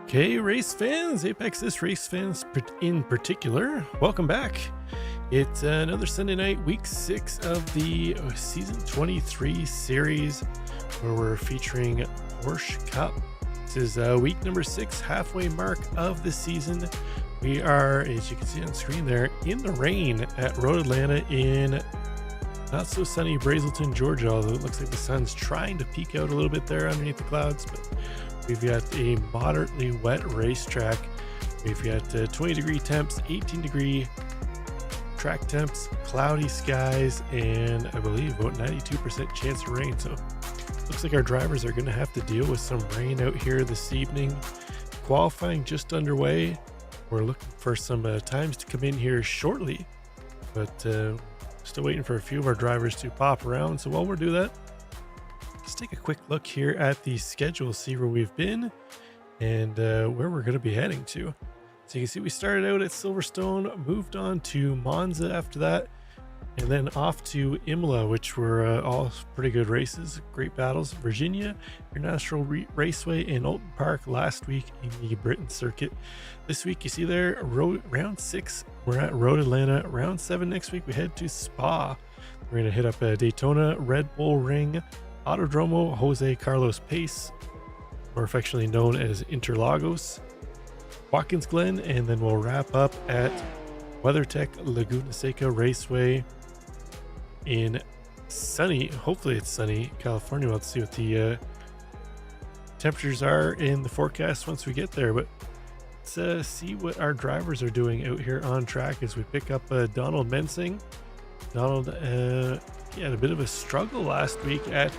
Okay, race fans, Apex's race fans in particular, welcome back. It's another Sunday night, week 6 of the season 23 series, where we're featuring Porsche Cup. This is week number 6, halfway mark of the season. We are, as you can see on screen there, in the rain at Road Atlanta in not so sunny Brazelton, Georgia, although it looks like the sun's trying to peek out a little bit there underneath the clouds. But we've got a moderately wet racetrack. We've got 20-degree temps, 18-degree track temps, cloudy skies, and I believe about 92% chance of rain. So looks like our drivers are going to have to deal with some rain out here this evening. Qualifying just underway. We're looking for some times to come in here shortly, but still waiting for a few of our drivers to pop around. So while we're doing that, let's take a quick look here at the schedule, see where we've been and where we're going to be heading to. So you can see we started out at Silverstone, moved on to Monza after that, and then off to Imola, which were all pretty good races, great battles. Virginia International Raceway and Alton Park last week in the Britain circuit. This week you see there, round 6, we're at Road Atlanta. Round 7 next week we head to Spa. We're going to hit up Daytona, Red Bull Ring, Autodromo Jose Carlos Pace, more affectionately known as Interlagos, Watkins Glen, and then we'll wrap up at WeatherTech Laguna Seca Raceway in sunny, hopefully it's sunny, California. We'll have to see what the temperatures are in the forecast once we get there, but let's see what our drivers are doing out here on track as we pick up Donald Mensing. Donald he had a bit of a struggle last week at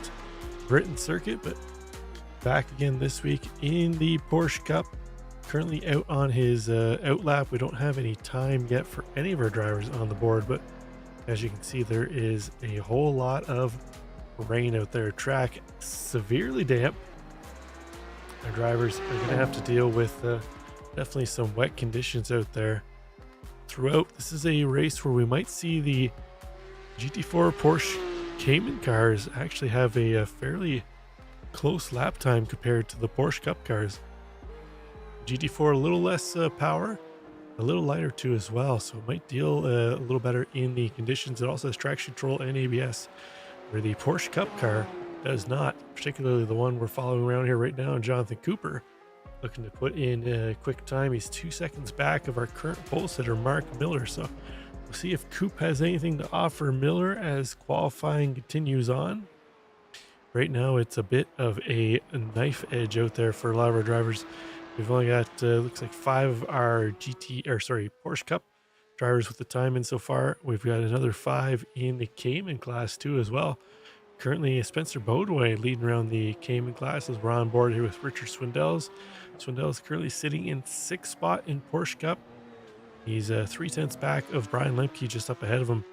Britain circuit, but back again this week in the Porsche Cup. Currently out on his outlap. We don't have any time yet for any of our drivers on the board, but as you can see, there is a whole lot of rain out there. Track severely damp. Our drivers are going to have to deal with definitely some wet conditions out there throughout. This is a race where we might see the GT4 Porsche Cayman cars actually have a fairly close lap time compared to the Porsche Cup cars. GT4 a little less power, a little lighter too as well, so it might deal a little better in the conditions. It also has traction control and ABS, where the Porsche Cup car does not, particularly the one we're following around here right now, Jonathan Cooper, looking to put in a quick time. He's 2 seconds back of our current pole sitter, Mark Miller, so we'll see if Coop has anything to offer Miller as qualifying continues on. Right now it's a bit of a knife edge out there for a lot of our drivers. We've only got, looks like 5 of our Porsche Cup drivers with the time in so far. We've got another 5 in the Cayman class too as well. Currently Spencer Bodway leading around the Cayman class as we're on board here with Richard Swindells. Swindells currently sitting in 6th spot in Porsche Cup. He's 3/10 back of Brian Lemke, just up ahead of him.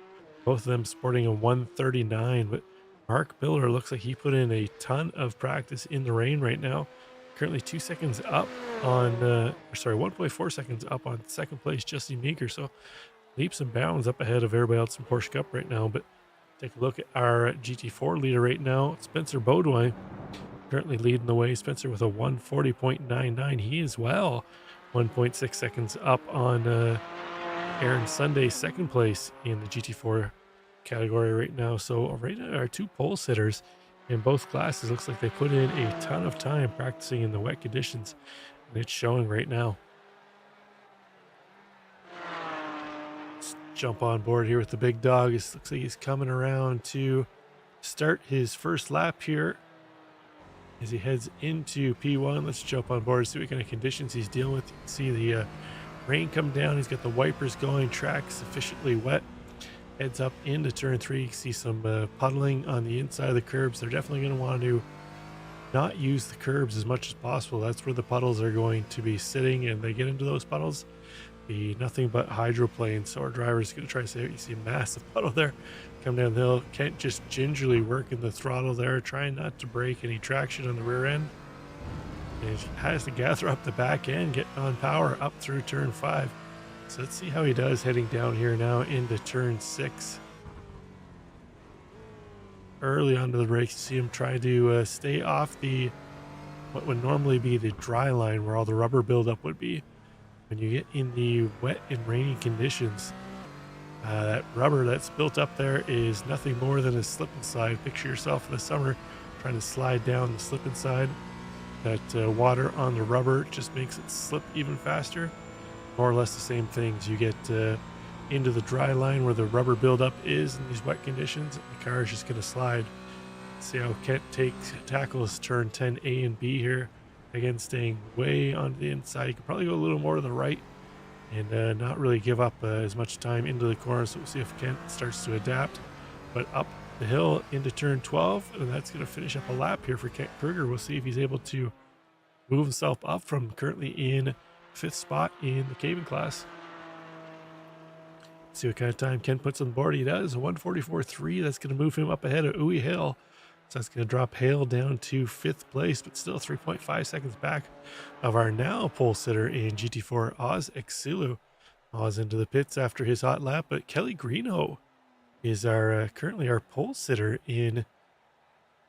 Both of them sporting a 139, but Mark Miller looks like he put in a ton of practice in the rain right now. Currently 2 seconds up on, 1.4 seconds up on second place, Jesse Meeker. So leaps and bounds up ahead of everybody else in Porsche Cup right now. But take a look at our GT4 leader right now, Spencer Bodway, currently leading the way. Spencer with a 140.99. He as well 1.6 seconds up on Aaron Sunday, second place in the GT4 category right now. So right now our 2 pole sitters in both classes looks like they put in a ton of time practicing in the wet conditions, and it's showing right now. Let's jump on board here with the big dog. It looks like he's coming around to start his first lap here as he heads into P1. Let's jump on board and see what kind of conditions he's dealing with. You can see the rain come down. He's got the wipers going, track sufficiently wet. Heads up into turn 3. You can see some puddling on the inside of the curbs. They're definitely going to want to not use the curbs as much as possible. That's where the puddles are going to be sitting, and they get into those puddles, be nothing but hydroplanes. So our driver's going to try to say, you see a massive puddle there come down the hill. Kent just gingerly working the throttle there, trying not to break any traction on the rear end, and he has to gather up the back end, get on power up through turn 5. So let's see how he does heading down here now into turn 6. Early onto the brakes, you see him try to stay off the what would normally be the dry line where all the rubber buildup would be. When you get in the wet and rainy conditions, that rubber that's built up there is nothing more than a slip and slide. Picture yourself in the summer trying to slide down the slip and slide. That water on the rubber just makes it slip even faster. More or less the same things. You get into the dry line where the rubber buildup is in these wet conditions, the car is just going to slide. See how Kent tackles turn 10A and B here. Again, staying way on the inside. You could probably go a little more to the right and not really give up as much time into the corner. So we'll see if Kent starts to adapt. But up the hill into turn 12, and that's going to finish up a lap here for Kent Kruger. We'll see if he's able to move himself up from currently in 5th spot in the Cayman class. See what kind of time Ken puts on the board. He does a 144.3. That's going to move him up ahead of Uwe Hill. So that's going to drop Hale down to 5th place, but still 3.5 seconds back of our now pole sitter in GT4, Oz Exulu. Oz into the pits after his hot lap, but Kelly Greenhoe is our currently our pole sitter in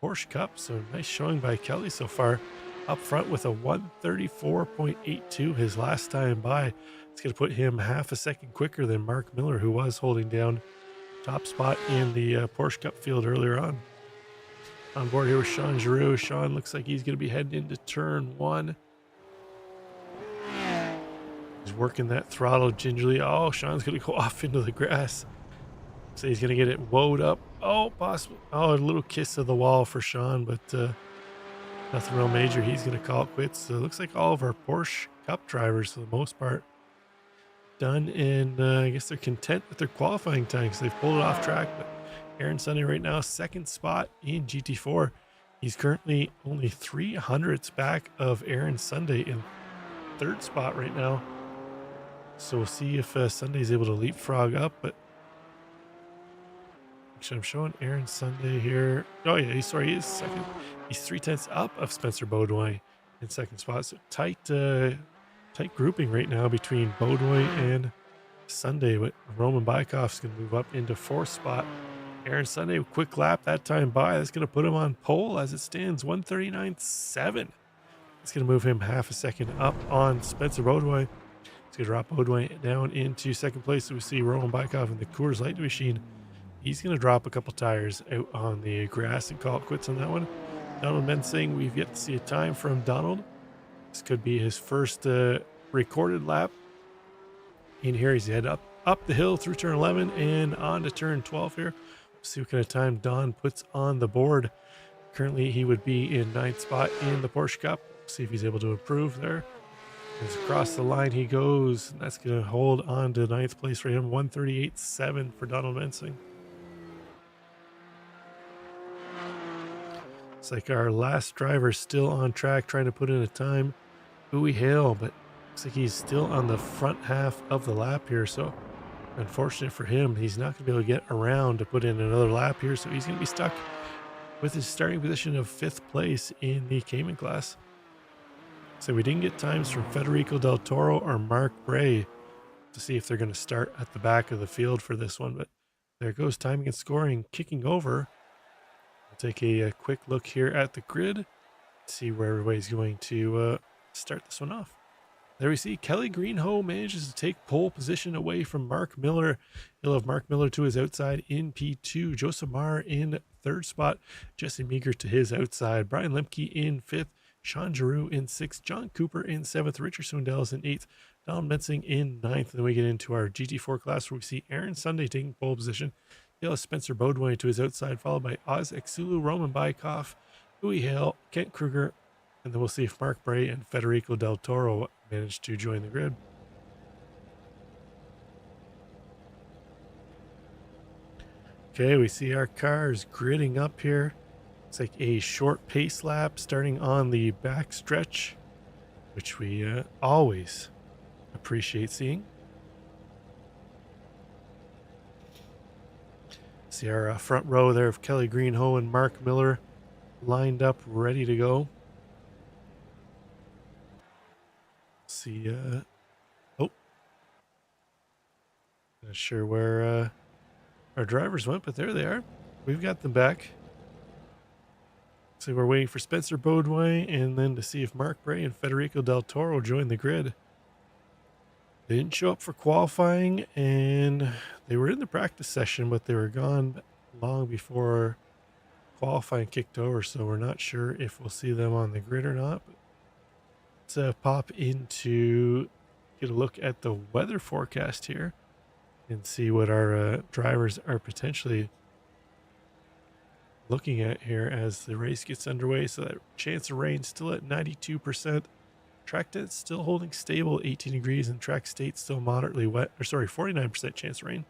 Porsche Cup. So nice showing by Kelly so far. Up front with a 134.82 his last time by. It's going to put him half a second quicker than Mark Miller, who was holding down top spot in the Porsche Cup field earlier on. On board here with Sean Giroux. Sean looks like he's going to be heading into turn 1. He's working that throttle gingerly. Oh, Sean's going to go off into the grass. So he's going to get it woed up. Oh, possibly. Oh, a little kiss of the wall for Sean, but nothing real major. He's going to call it quits. So it looks like all of our Porsche Cup drivers, for the most part, done. And I guess they're content with their qualifying time because they've pulled it off track. But Aaron Sunday right now, 2nd spot in GT4. He's currently only 300ths back of Aaron Sunday in 3rd spot right now. So we'll see if Sunday's able to leapfrog up. But actually, I'm showing Aaron Sunday here. Oh yeah, he is 2nd. He's 3/10 up of Spencer Beaudoin in 2nd spot. So tight grouping right now between Beaudoin and Sunday. But Roman Bykoff's going to move up into 4th spot. Aaron Sunday, quick lap that time by. That's going to put him on pole as it stands, 139.7. It's going to move him half a second up on Spencer Beaudoin. It's going to drop Beaudoin down into 2nd place. So we see Roman Bykoff in the Coors Light machine. He's going to drop a couple tires out on the grass and call it quits on that one. Donald Mensing, we've yet to see a time from Donald. This could be his first recorded lap. In here, he's head up the hill through turn 11 and on to turn 12 here. See what kind of time Don puts on the board. Currently, he would be in 9th spot in the Porsche Cup. See if he's able to improve there. As across the line he goes. And that's going to hold on to 9th place for him. 138.7 for Donald Mensing. It's like our last driver still on track trying to put in a time. Bowie Hale, but looks like he's still on the front half of the lap here. So unfortunate for him, he's not going to be able to get around to put in another lap here, so he's going to be stuck with his starting position of 5th place in the Cayman class. So we didn't get times from Federico Del Toro or Mark Bray to see if they're going to start at the back of the field for this one, but there goes timing and scoring kicking over. We'll take a quick look here at the grid, see where everybody's going to start this one off. There we see Kelly Greenhoe manages to take pole position away from Mark Miller. He'll have Mark Miller to his outside in P2. Joseph Marr in 3rd spot. Jesse Meager to his outside. Brian Lemke in 5th. Sean Giroux in 6th. John Cooper in 7th. Richard Swindell is in 8th. Donald Mensing in 9th. And then we get into our GT4 class where we see Aaron Sunday taking pole position. He'll have Spencer Beaudoin to his outside, followed by Oz Exulu, Roman Bykoff, Bowie Hale, Kent Kruger, and then we'll see if Mark Bray and Federico Del Toro manage to join the grid. Okay, we see our cars gridding up here. It's like a short pace lap starting on the back stretch, which we always appreciate seeing. See our front row there of Kelly Greenhoe and Mark Miller lined up, ready to go. See, not sure where our drivers went, but there they are. We've got them back. So we're waiting for Spencer Beaudoin and then to see if Mark Bray and Federico Del Toro join the grid. They didn't show up for qualifying and they were in the practice session, but they were gone long before qualifying kicked over. So we're not sure if we'll see them on the grid or not. But let's pop into, get a look at the weather forecast here and see what our drivers are potentially looking at here as the race gets underway. So that chance of rain still at 92%. Track depth still holding stable, 18 degrees, and track state still moderately wet, or sorry, 49% chance of rain,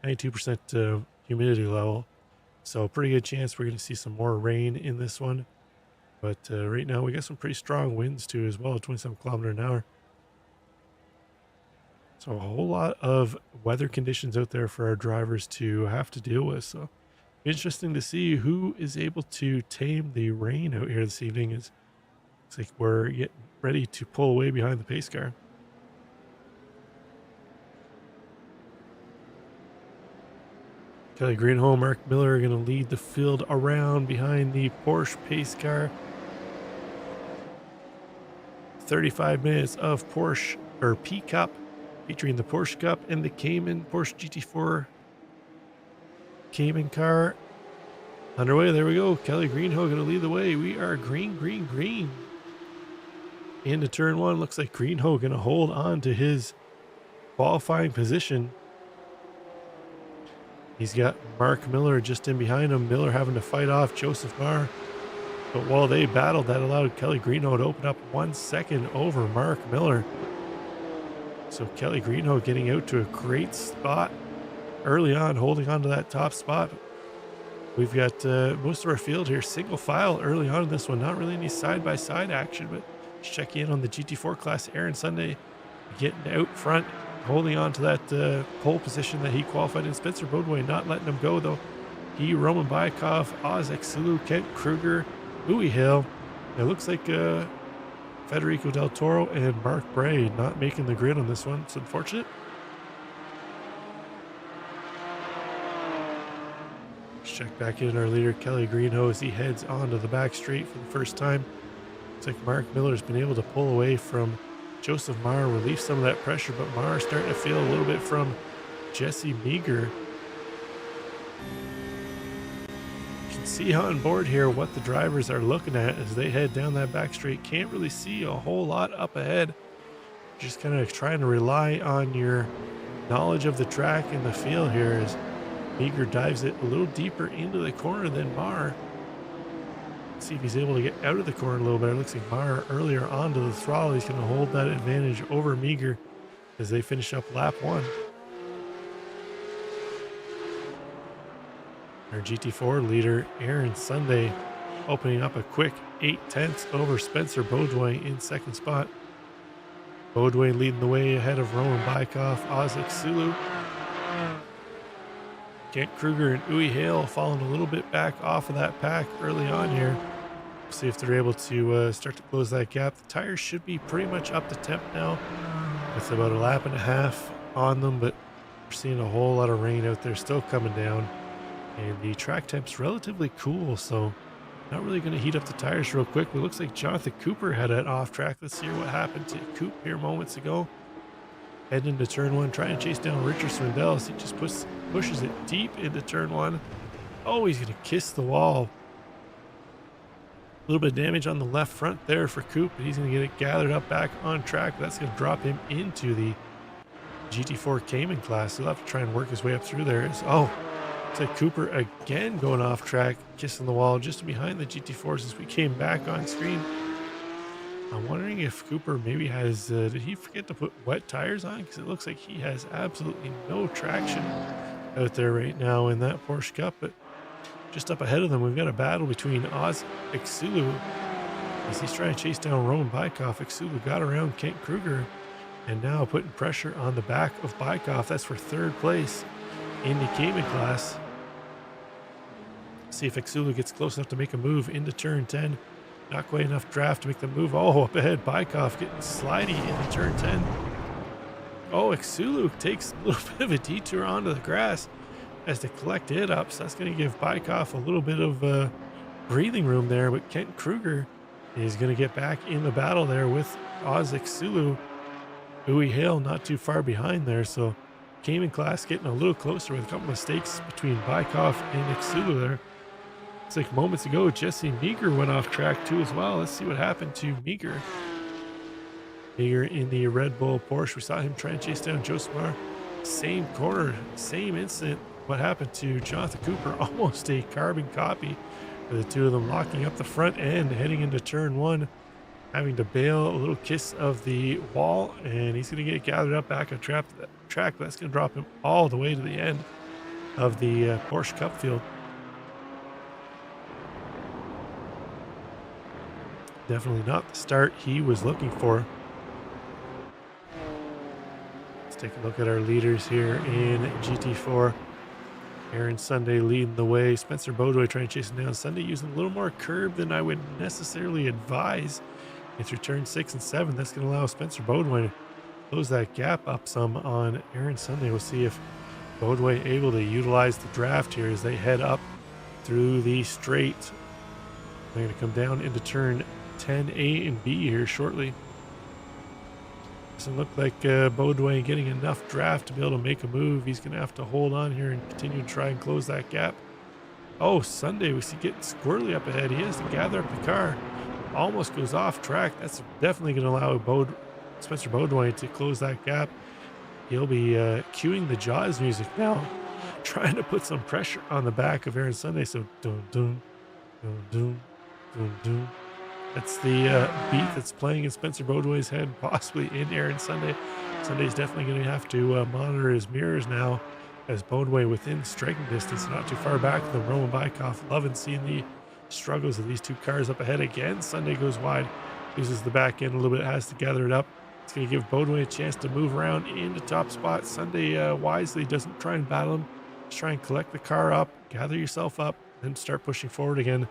92% humidity level. So pretty good chance we're going to see some more rain in this one. But right now we got some pretty strong winds too as well, 27 kilometers an hour. So a whole lot of weather conditions out there for our drivers to have to deal with. So Interesting to see who is able to tame the rain out here this evening. It's like we're getting ready to pull away behind the pace car. Kelly Greenholm, Mark Miller are going to lead the field around behind the Porsche pace car. 35 minutes of Porsche or P Cup featuring the Porsche Cup and the Cayman Porsche GT4 Cayman car underway. There we go. Kelly Greenholm going to lead the way. We are green. Into turn one. Looks like Greenholm going to hold on to his qualifying position. He's got Mark Miller just in behind him. Miller having to fight off Joseph Marr. But while they battled, that allowed Kelly Greenholm to open up 1 second over Mark Miller. So Kelly Greenholm getting out to a great spot early on, holding on to that top spot. We've got most of our field here single file early on in this one. Not really any side-by-side action, but just check in on the GT4 class. Aaron Sunday getting out front, holding on to that pole position that he qualified in. Spencer Bodway not letting him go, though. He, Roman Baikov, Ozek Sulu, Kent Kruger, Louis Hill. It looks like Federico Del Toro and Mark Bray not making the grid on this one. It's unfortunate. Let's check back in our leader, Kelly Greenholm, as he heads onto the back straight for the first time. Looks like Mark Miller's been able to pull away from Joseph Marr, relieve some of that pressure, but Marr starting to feel a little bit from Jesse Meager. You can see on board here what the drivers are looking at as they head down that back straight. Can't really see a whole lot up ahead. Just kind of trying to rely on your knowledge of the track and the feel here as Meager dives it a little deeper into the corner than Marr. See if he's able to get out of the corner a little bit. It looks like Marr earlier onto the throttle. He's going to hold that advantage over Meager as they finish up lap one. Our GT4 leader, Aaron Sunday, opening up a quick 8/10 over Spencer Bodway in second spot. Bodway leading the way ahead of Roman Baikov, Ozek Sulu. Kent Kruger and Uwe Hale falling a little bit back off of that pack early on here. See if they're able to start to close that gap. The tires should be pretty much up to temp now. It's about a lap and a half on them, but we're seeing a whole lot of rain out there still coming down. And the track temp's relatively cool, so not really going to heat up the tires real quick. But it looks like Jonathan Cooper had it off track. Let's hear what happened to Coop here moments ago. Heading into turn one, trying to chase down Richard Swindell as he just pushes it deep into turn one. Oh, he's going to kiss the wall. A little bit of damage on the left front there for Coop, but he's going to get it gathered up back on track. That's going to drop him into the GT4 Cayman class. He'll have to try and work his way up through there. Looks like Cooper again going off track, kissing the wall just behind the GT4 since we came back on screen. I'm wondering if Cooper maybe has, did he forget to put wet tires on? Because it looks like he has absolutely no traction out there right now in that Porsche Cup. But just up ahead of them, we've got a battle between Ozek Sulu as he's trying to chase down Roman Baikov. Sulu got around Kent Kruger and now putting pressure on the back of Baikov. That's for third place in the Cayman class. See if Xulu gets close enough to make a move into turn 10. Not quite enough draft to make the move. Oh, up ahead, Baikov getting slidey into turn 10. Oh, Xulu takes a little bit of a detour onto the grass as to collect it up. So that's going to give Baikov a little bit of breathing room there. But Kent Kruger is going to get back in the battle there with Ozek Sulu. Uwe Hale not too far behind there. So Cayman class getting a little closer with a couple mistakes between Baikov and Xulu there. It's like moments ago, Jesse Meager went off track too as well. Let's see what happened to Meager. Meager in the Red Bull Porsche. We saw him try and chase down Joe Smar. Same corner, same incident. What happened to Jonathan Cooper? Almost a carbon copy for the two of them locking up the front end, heading into turn one, having to bail a little kiss of the wall, and he's going to get gathered up back on track. That's going to drop him all the way to the end of the Porsche Cup field. Definitely not the start he was looking for. Let's take a look at our leaders here in GT4. Aaron Sunday leading the way. Spencer Bodway trying to chase him down. Sunday using a little more curb than I would necessarily advise. And through turn 6 and 7, that's going to allow Spencer Bodway to close that gap up some on Aaron Sunday. We'll see if Bodway able to utilize the draft here as they head up through the straight. They're going to come down into turn 10A and B here shortly. Doesn't look like Bodway getting enough draft to be able to make a move. He's going to have to hold on here and continue to try and close that gap. Oh, Sunday, we see getting squirrely up ahead. He has to gather up the car. Almost goes off track. That's definitely going to allow Spencer Bodway to close that gap. He'll be cueing the Jaws music now, trying to put some pressure on the back of Aaron Sunday. So, dun, dun, dun, dun, dun, dun. That's the beat that's playing in Spencer Bodway's head, possibly in Aaron Sunday. Sunday's definitely going to have to monitor his mirrors now, as Bodway within striking distance, not too far back. The Roman Bykov loving seeing the struggles of these two cars up ahead again. Sunday goes wide, uses the back end a little bit, has to gather it up. It's going to give Bodway a chance to move around into top spot. Sunday wisely doesn't try and battle him. Just try and collect the car up, gather yourself up, then start pushing forward again.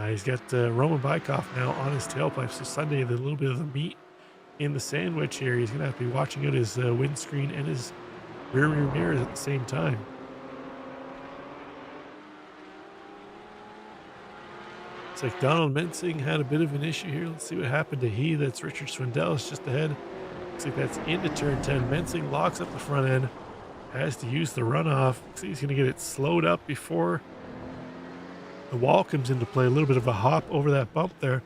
He's got Roman Bykov now on his tailpipe. So Sunday, the little bit of the meat in the sandwich here. He's going to have to be watching out his windscreen and his rear mirrors at the same time. It's like Donald Mensing had a bit of an issue here. Let's see what happened to he. That's Richard Swindells just ahead. Looks like that's into turn 10. Mensing locks up the front end. Has to use the runoff. Looks like he's going to get it slowed up before the wall comes into play. A little bit of a hop over that bump there.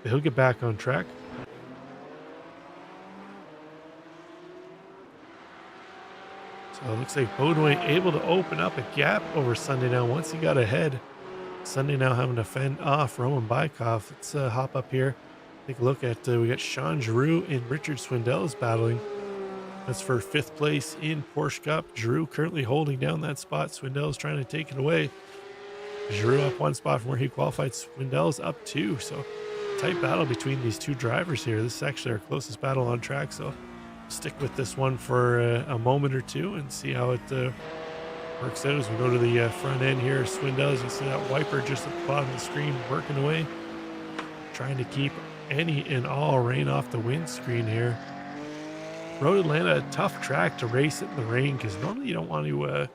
But he'll get back on track. So it looks like Bodway able to open up a gap over Sunday now once he got ahead. Sunday now having to fend off Roman Bykov. Let's hop up here. Take a look at, we got Sean Giroux and Richard Swindells battling. That's for 5th place in Porsche Cup. Giroux currently holding down that spot. Swindells trying to take it away. Giroux up 1 spot from where he qualified. Swindells up 2. So tight battle between these two drivers here. This is actually our closest battle on track. So stick with this one for a moment or two and see how it works out as we go to the front end here. Swindells, you see that wiper just at the bottom of the screen working away, trying to keep any and all rain off the windscreen here. Road Atlanta, a tough track to race it in the rain because normally you don't want to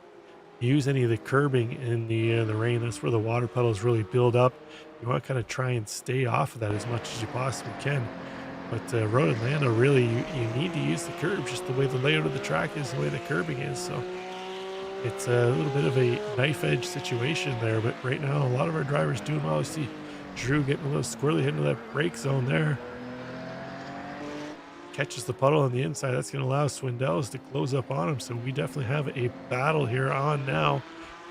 use any of the curbing in the rain. That's where the water puddles really build up. You want to kind of try and stay off of that as much as you possibly can. But Road Atlanta, really, you need to use the curb just the way the layout of the track is, the way the curbing is. So it's a little bit of a knife edge situation there. But right now, a lot of our drivers doing well. You see Drew getting a little squirrely, hitting that brake zone there. Catches the puddle on the inside. That's going to allow Swindells to close up on him. So we definitely have a battle here on now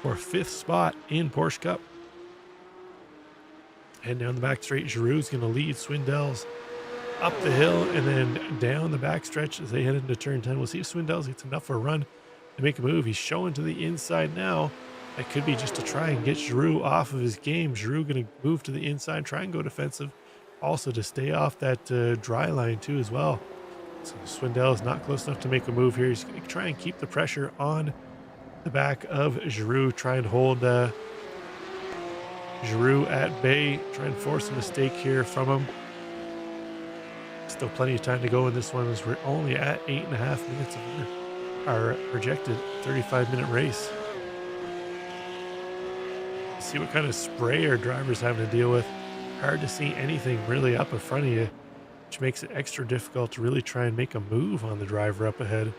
for 5th spot in Porsche Cup. Heading down the back straight, Giroux's going to lead Swindells up the hill and then down the back stretch as they head into turn 10. We'll see if Swindells gets enough of a run to make a move. He's showing to the inside now. That could be just to try and get Giroux off of his game. Giroux going to move to the inside, try and go defensive. Also to stay off that dry line too as well. So Swindells not close enough to make a move here. He's going to try and keep the pressure on the back of Giroux. Try and hold Giroux at bay. Try and force a mistake here from him. Still plenty of time to go in this one as we're only at 8.5 minutes of our projected 35-minute race. See what kind of spray our drivers having to deal with. Hard to see anything really up in front of you, which makes it extra difficult to really try and make a move on the driver up ahead.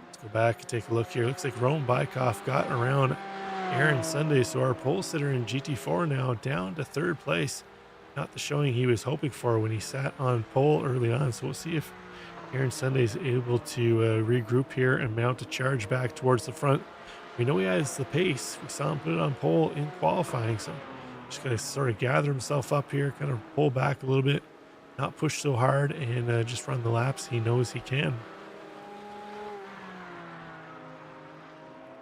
Let's go back and take a look here. Looks like Roman Bykov got around Aaron Sunday, so our pole sitter in GT4 now down to 3rd place. Not the showing he was hoping for when he sat on pole early on. So we'll see if Aaron Sunday is able to regroup here and mount a charge back towards the front. We know he has the pace. We saw him put it on pole in qualifying. So just got to sort of gather himself up here, kind of pull back a little bit, not push so hard, and just run the laps he knows he can.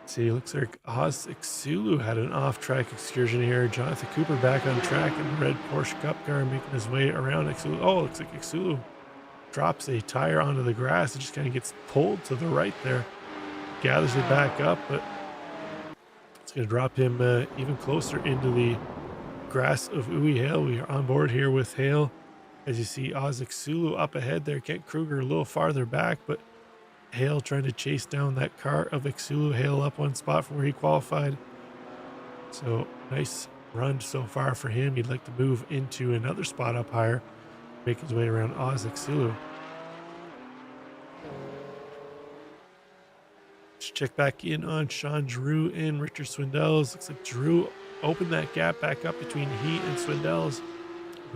See, looks like Oz Xulu had an off-track excursion here. Jonathan Cooper back on track in the red Porsche Cup car, making his way around Xulu. Oh, looks like Xulu drops a tire onto the grass. It just kind of gets pulled to the right there. gathers it back up, but it's going to drop him even closer into the grass of Uwe Hale. We are on board here with Hale. As you see, Ozek Sulu up ahead there. Kent Kruger a little farther back, but Hale trying to chase down that car of Xulu. Hale up one spot from where he qualified. So nice run so far for him. He'd like to move into another spot up higher, make his way around Ozek Sulu. Let's check back in on Sean Giroux and Richard Swindells. Looks like Giroux opened that gap back up between he and Swindells.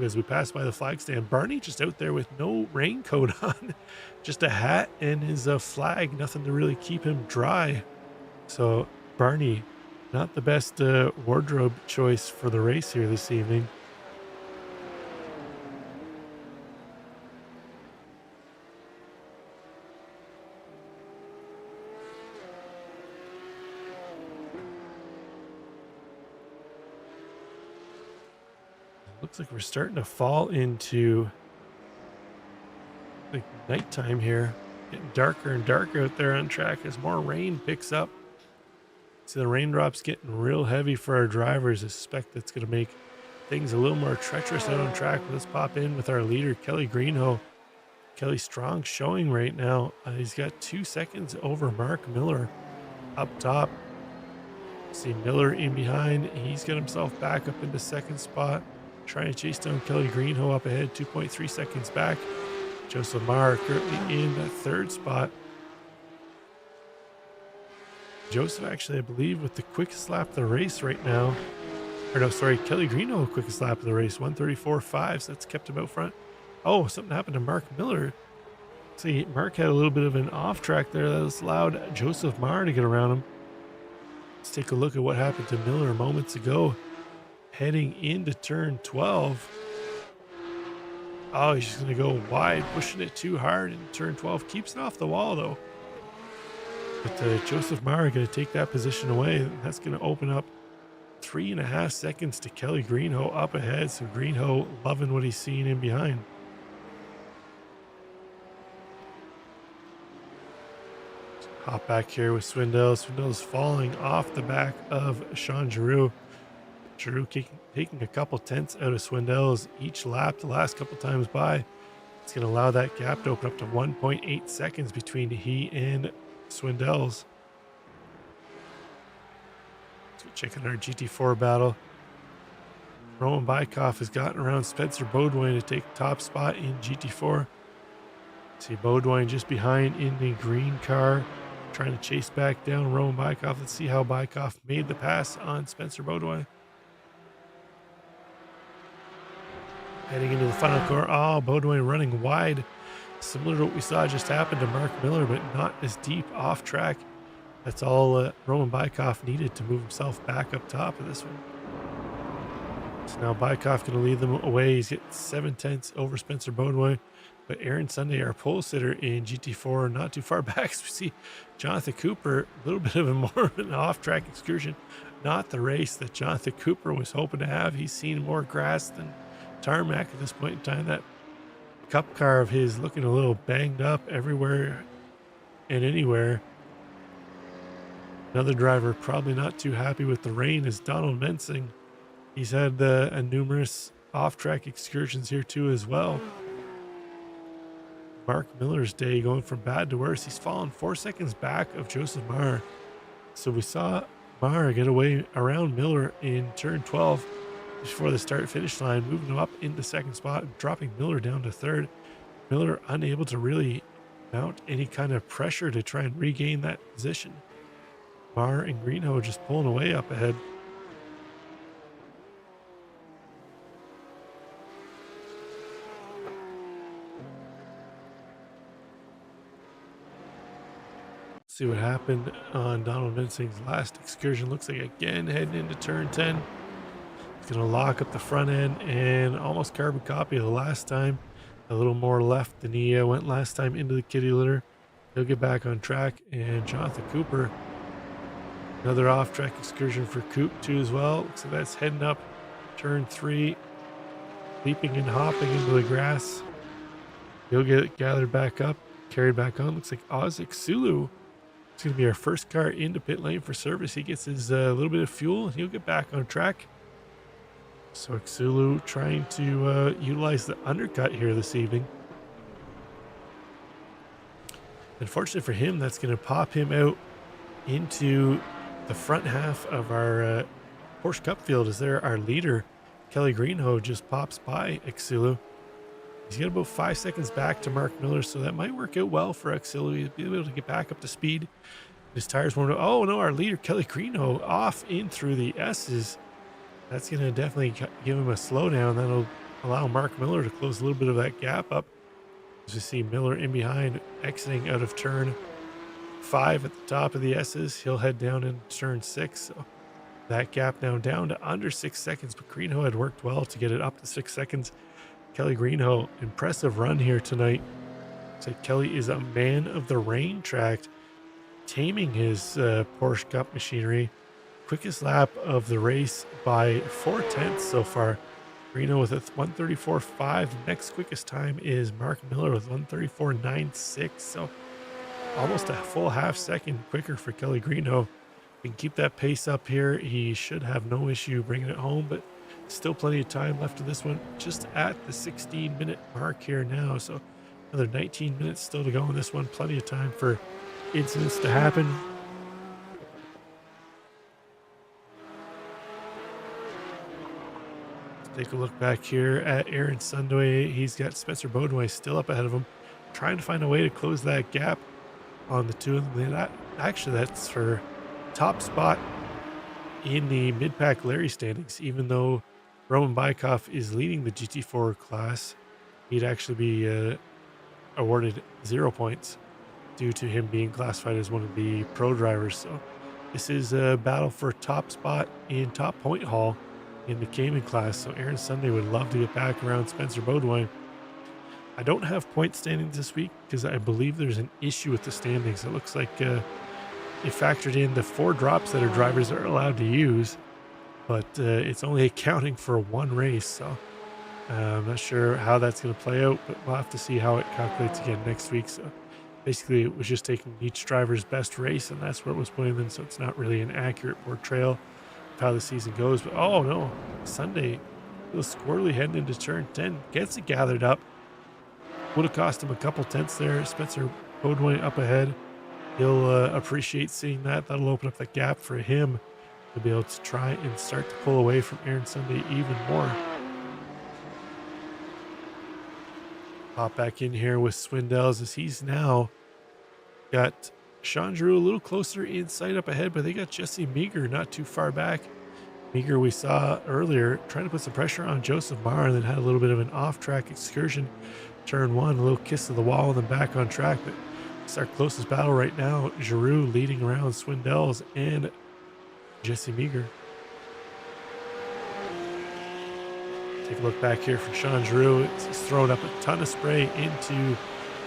As we pass by the flag stand, Barney just out there with no raincoat on, just a hat and his flag, nothing to really keep him dry. So Barney, not the best wardrobe choice for the race here this evening. Looks like we're starting to fall into like nighttime here. Getting darker and darker out there on track as more rain picks up. See the raindrops getting real heavy for our drivers. I suspect that's going to make things a little more treacherous out on track. Let's pop in with our leader, Kelly Greenhoe. Kelly strong showing right now. He's got 2 seconds over Mark Miller up top. See Miller in behind. He's got himself back up into second spot. Trying to chase down Kelly Greenhoe up ahead, 2.3 seconds back. Joseph Maher currently in that third spot. Joseph actually, I believe, with the quickest lap of the race right now. Or no, sorry, Kelly Greenhoe, quickest lap of the race, 1:34.5. So that's kept him out front. Oh, something happened to Mark Miller. See, Mark had a little bit of an off track there that allowed Joseph Maher to get around him. Let's take a look at what happened to Miller moments ago. Heading into turn 12. Oh, he's just going to go wide, pushing it too hard in turn 12. Keeps it off the wall, though. But Joseph Maher going to take that position away. That's going to open up 3.5 seconds to Kelly Greenhoe up ahead. So Greenhoe loving what he's seeing in behind. Hop back here with Swindell. Swindell's falling off the back of Sean Giroux. Giroux taking a couple tenths out of Swindells each lap the last couple times by. It's going to allow that gap to open up to 1.8 seconds between he and Swindells. So checking our GT4 battle. Roman Bykoff has gotten around Spencer Beaudoin to take top spot in GT4. See Beaudoin just behind in the green car, trying to chase back down Roman Bykoff. Let's see how Bykoff made the pass on Spencer Beaudoin. Heading into the final corner. Oh, Beaudoin running wide. Similar to what we saw just happen to Mark Miller, but not as deep off track. That's all Roman Bykoff needed to move himself back up top of this one. So now Bykoff going to lead them away. He's getting 7 tenths over Spencer Beaudoin. But Aaron Sunday, our pole sitter in GT4, not too far back. So we see Jonathan Cooper, a little bit of a more of an off-track excursion. Not the race that Jonathan Cooper was hoping to have. He's seen more grass than tarmac at this point in time. That Cup car of his looking a little banged up everywhere and anywhere. Another driver probably not too happy with the rain is Donald Mensing. He's had a numerous off-track excursions here too as well. Mark Miller's day going from bad to worse. He's fallen 4 seconds back of Joseph Maher. So we saw Maher get away around Miller in turn 12 before the start finish line, moving him up into second spot and dropping Miller down to third. Miller unable to really mount any kind of pressure to try and regain that position. Maher and Greenhoe just pulling away up ahead. See what happened on Donald Mensing's last excursion. Looks like again heading into turn 10. He's going to lock up the front end and almost carbon copy of the last time. A little more left than he went last time into the kitty litter. He'll get back on track. And Jonathan Cooper, another off-track excursion for Coop too as well. Looks like that's heading up turn 3, leaping and hopping into the grass. He'll get gathered back up, carried back on. Looks like Ozek Sulu It's going to be our first car into pit lane for service. He gets his little bit of fuel and he'll get back on track. So Xulu trying to utilize the undercut here this evening. Unfortunately for him, that's going to pop him out into the front half of our Porsche Cup field as there our leader, Kelly Greenhoe, just pops by Xulu. He's got about 5 seconds back to Mark Miller, so that might work out well for Xulu. He'll be able to get back up to speed. His tires won't. Oh no, our leader, Kelly Greenhoe, off in through the S's. That's going to definitely give him a slowdown. That'll allow Mark Miller to close a little bit of that gap up. As you see Miller in behind, exiting out of turn 5 at the top of the S's. He'll head down in turn 6. So that gap now down to under 6 seconds, but Greenhoe had worked well to get it up to 6 seconds. Kelly Greenhoe, impressive run here tonight. Looks like Kelly is a man of the rain track, taming his Porsche Cup machinery. Quickest lap of the race by 4/10 so far. Greenhoe with a 1:34.5. The next quickest time is Mark Miller with 1:34.96. So almost a full half second quicker for Kelly Greenhoe. If he can keep that pace up here, he should have no issue bringing it home, but still plenty of time left in this one. Just at the 16-minute mark here now. So another 19 minutes still to go in this one. Plenty of time for incidents to happen. Take a look back here at Aaron Sundway. He's got Spencer Bodway still up ahead of him, trying to find a way to close that gap on the two of them. Actually, that's for top spot in the mid-pack Larry standings. Even though Roman Bykov is leading the GT4 class, he'd actually be awarded 0 points due to him being classified as one of the pro drivers. So this is a battle for top spot in top point haul in the Cayman class. So Aaron Sunday would love to get back around Spencer Bodway. I don't have point standings this week because I believe there's an issue with the standings. It looks like it factored in the 4 drops that our drivers are allowed to use, but it's only accounting for 1 race. So I'm not sure how that's going to play out, but we'll have to see how it calculates again next week. So basically it was just taking each driver's best race, and that's where it was putting them. So it's not really an accurate portrayal how the season goes. But oh no, Sunday feels squirrely heading into turn 10, gets it gathered up. Would have cost him a couple tenths there. Spencer Bodway up ahead. He'll appreciate seeing that. That'll open up the gap for him to be able to try and start to pull away from Aaron Sunday even more. Pop back in here with Swindells as he's now got Sean Drew a little closer in sight up ahead, but they got Jesse Meager not too far back. Meager, we saw earlier, trying to put some pressure on Joseph Marr, and then had a little bit of an off-track excursion. Turn 1, a little kiss to the wall, and then back on track. But it's our closest battle right now. Giroux leading around Swindells and Jesse Meager. Take a look back here for Sean Giroux. He's throwing up a ton of spray into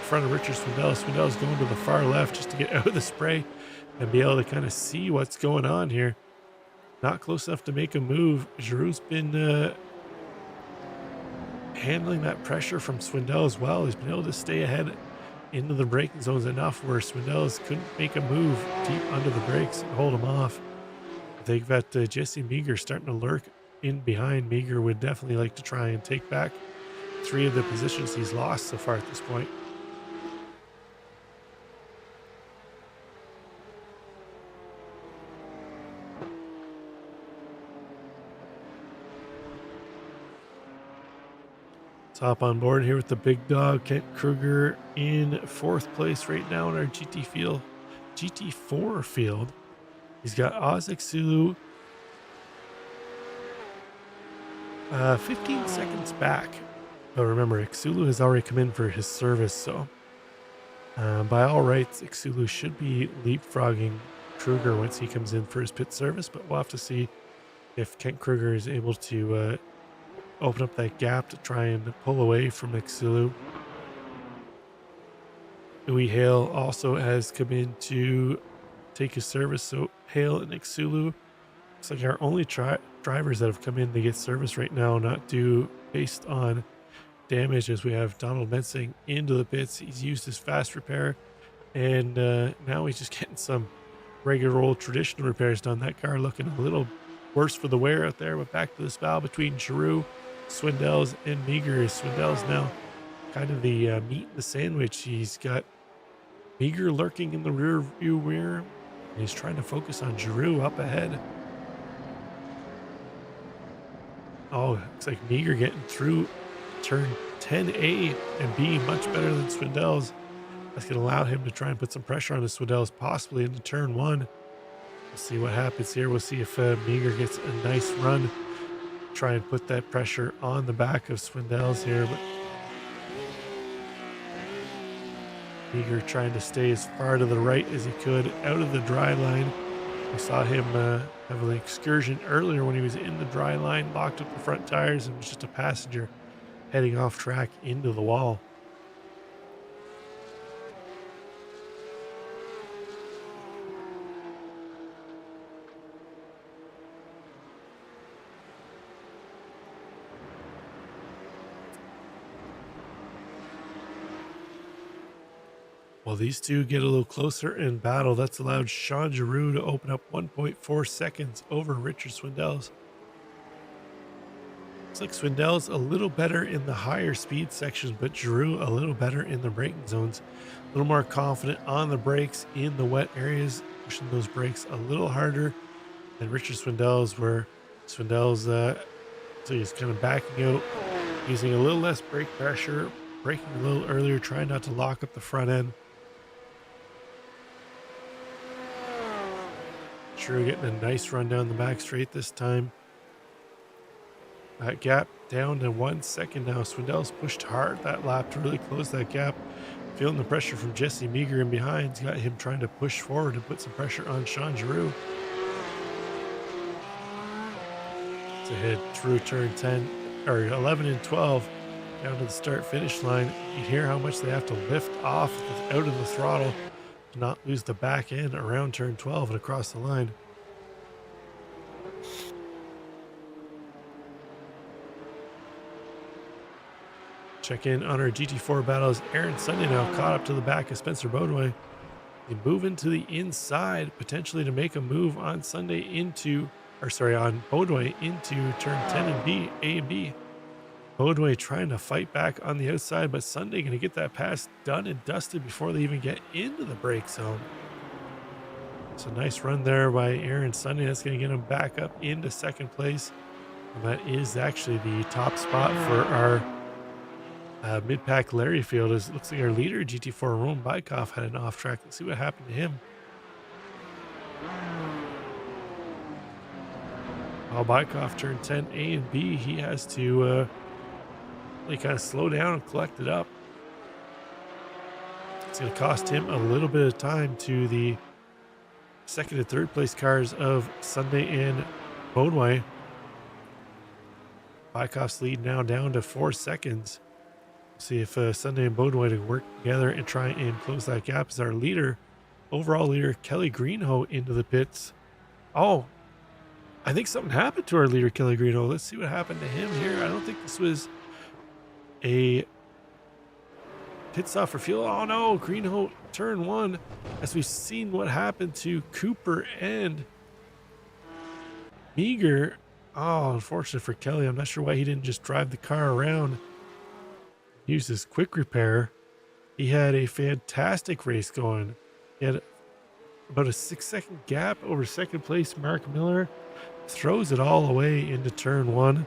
front of Richard Swindell. Swindell's going to the far left just to get out of the spray and be able to kind of see what's going on here. Not close enough to make a move. Giroux's been handling that pressure from Swindell as well. He's been able to stay ahead into the braking zones enough where Swindell's couldn't make a move deep under the brakes and hold him off. They've got Jesse Meager starting to lurk in behind. Meager would definitely like to try and take back 3 of the positions he's lost so far at this point. Hop on board here with the big dog, Kent Kruger, in 4th place right now in our GT4 field. He's got Ozek Sulu 15 seconds back. But remember, Xulu has already come in for his service, so by all rights, Xulu should be leapfrogging Kruger once he comes in for his pit service, but we'll have to see if Kent Kruger is able to open up that gap to try and pull away from Xulu. Louis Hale also has come in to take his service, so Hale and Xulu looks like our only drivers that have come in to get service right now, not due based on damage, as we have Donald Mensing into the pits. He's used his fast repair And now he's just getting some regular old traditional repairs done. That car looking a little worse for the wear out there, but back to this battle between Giroux, Swindells, and Meager. Swindells now kind of the meat in the sandwich. He's got Meager lurking in the rear view mirror, and he's trying to focus on Giroux up ahead. Oh, looks like Meager getting through turn 10A and B much better than Swindells. That's going to allow him to try and put some pressure on the Swindells, possibly into turn 1. We'll see what happens here. We'll see if Meager gets a nice run. Try and put that pressure on the back of Swindells here, but Meager trying to stay as far to the right as he could out of the dry line. We saw him have an excursion earlier when he was in the dry line, locked up the front tires, and was just a passenger heading off track into the wall. Well, these two get a little closer in battle. That's allowed Sean Giroux to open up 1.4 seconds over Richard Swindells. Looks like Swindells a little better in the higher speed sections, but Giroux a little better in the braking zones. A little more confident on the brakes in the wet areas, pushing those brakes a little harder than Richard Swindells, where Swindells, so he's kind of backing out, using a little less brake pressure, braking a little earlier, trying not to lock up the front end. Giroux getting a nice run down the back straight this time. That gap down to 1 second now. Swindells pushed hard that lap to really close that gap. Feeling the pressure from Jesse Meager in behind. He's got him trying to push forward and put some pressure on Sean Giroux. To head through turn 10 or 11 and 12 down to the start finish line. You hear how much they have to lift off out of the throttle to not lose the back end around turn 12 and across the line. Check in on our GT4 battles. Aaron Sunday now caught up to the back of Spencer Bodway. They move into the inside, potentially to make a move on Sunday on Bodway into turn 10 and B, A and B. Bodway trying to fight back on the outside, but Sunday going to get that pass done and dusted before they even get into the brake zone. It's a nice run there by Aaron Sunday. That's going to get him back up into second place. And that is actually the top spot for our mid-pack Larry field. It looks like our leader, GT4 Roman Bykov, had an off-track. Let's see what happened to him. While Bykov turned 10 A and B, he has to kind of slow down and collect it up. It's going to cost him a little bit of time to the second and third place cars of Sunday and Bodway. Bykov's lead now down to 4 seconds. See if Sunday and Bodway to work together and try and close that gap as our leader, overall leader, Kelly Greenhoe, into the pits. Oh, I think something happened to our leader, Kelly Greenhoe. Let's see what happened to him here. I don't think this was a pit stop for fuel. Oh no, Greenhoe turn 1, as we've seen what happened to Cooper and Meager. Oh, unfortunate for Kelly. I'm not sure why he didn't just drive the car around, use his quick repair. He had a fantastic race going. He had about a 6-second gap over second place Mark Miller. Throws it all away into turn 1,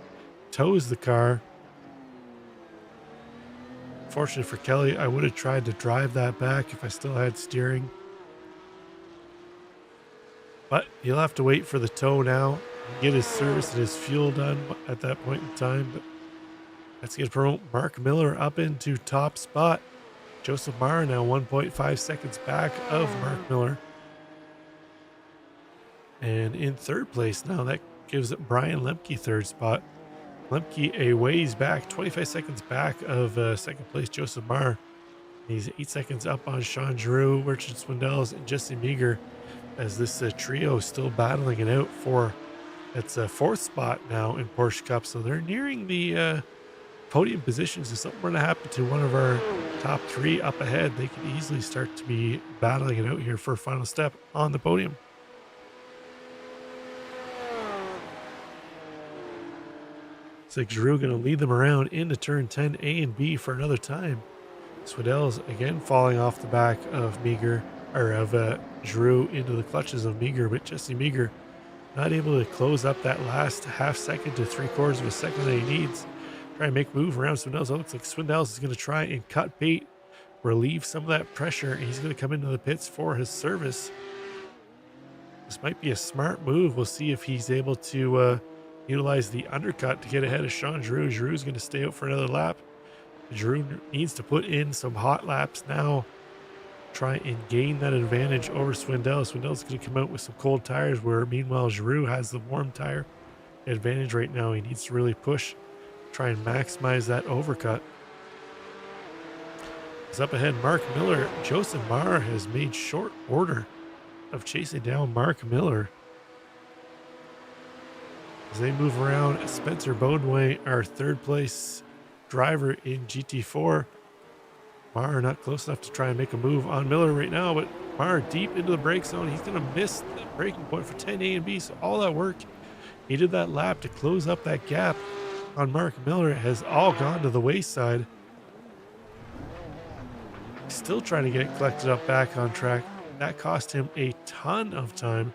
tows the car. Fortunate for Kelly, I would have tried to drive that back if I still had steering. But he'll have to wait for the tow now, get his service and his fuel done at that point in time. But that's going to promote Mark Miller up into top spot. Joseph Mara now 1.5 seconds back of Mark Miller. And in third place now, that gives Brian Lemke third spot. Lemke a ways back, 25 seconds back of second place Joseph Marr. He's 8 seconds up on Sean Giroux, Richard Swindells, and Jesse Meager, as this trio is still battling it out for its fourth spot now in Porsche Cup. So they're nearing the podium positions. If something were to happen to one of our top three up ahead. They could easily start to be battling it out here for a final step on the podium. Looks like Giroux going to lead them around into turn 10 A and B for another time. Swindell's again falling off the back of Meager, or of Giroux into the clutches of Meager, but Jesse Meager not able to close up that last half second to 3/4 of a second that he needs. Try and make a move around Swindell's. It looks like Swindell's is going to try and cut bait, relieve some of that pressure, and he's going to come into the pits for his service. This might be a smart move. We'll see if he's able to utilize the undercut to get ahead of Sean Giroux. Giroux's going to stay out for another lap. Giroux needs to put in some hot laps now, try and gain that advantage over Swindell. Swindell's going to come out with some cold tires, where meanwhile Giroux has the warm tire advantage right now. He needs to really push, try and maximize that overcut. As up ahead, Mark Miller. Joseph Marr has made short order of chasing down Mark Miller. As they move around, Spencer Bodway, our third place driver in GT4. Marr not close enough to try and make a move on Miller right now, but Marr deep into the brake zone. He's going to miss the braking point for 10A and B, so all that work he did that lap to close up that gap on Mark Miller has all gone to the wayside. Still trying to get it collected up back on track. That cost him a ton of time.